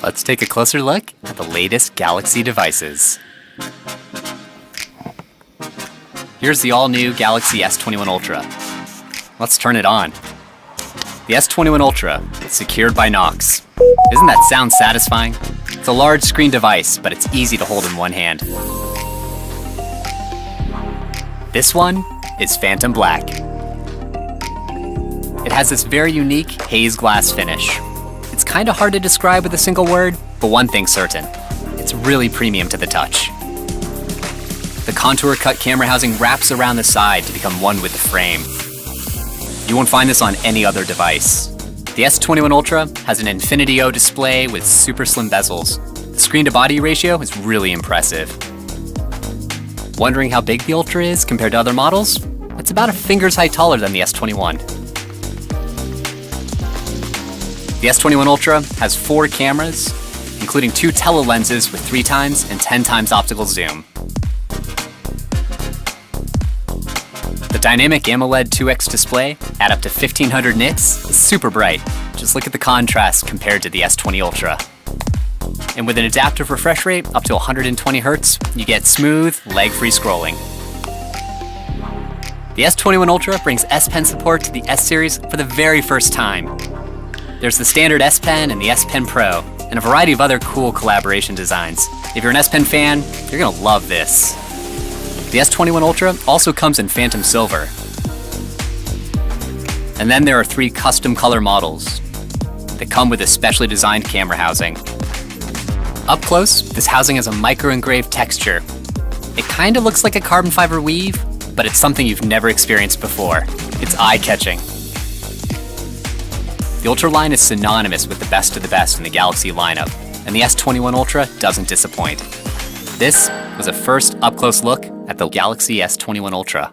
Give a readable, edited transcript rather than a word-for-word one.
Let's take a closer look at the latest Galaxy devices. Here's the all-new Galaxy S21 Ultra. Let's turn it on. The S21 Ultra is secured by Knox. Doesn't that sound satisfying? It's a large screen device, but it's easy to hold in one hand. This one is Phantom Black. It has this very unique haze glass finish. It's kind of hard to describe with a single word, but one thing's certain. It's really premium to the touch. The contour cut camera housing wraps around the side to become one with the frame. You won't find this on any other device. The S21 Ultra has an Infinity O display with super slim bezels. The screen-to-body ratio is really impressive. Wondering how big the Ultra is compared to other models? It's about a finger's height taller than the S21. The S21 Ultra has 4 cameras, including 2 tele-lenses with 3x and 10x optical zoom. The dynamic AMOLED 2X display at up to 1500 nits is super bright. Just look at the contrast compared to the S20 Ultra. And with an adaptive refresh rate up to 120 Hz, you get smooth, lag-free scrolling. The S21 Ultra brings S Pen support to the S series for the very first time. There's the standard S Pen and the S Pen Pro, and a variety of other cool collaboration designs. If you're an S Pen fan, you're gonna love this. The S21 Ultra also comes in Phantom Silver. And then there are 3 custom color models that come with a specially designed camera housing. Up close, this housing has a micro-engraved texture. It kind of looks like a carbon fiber weave, but it's something you've never experienced before. It's eye-catching. The Ultra line is synonymous with the best of the best in the Galaxy lineup, and the S21 Ultra doesn't disappoint. This was a first up-close look at the Galaxy S21 Ultra.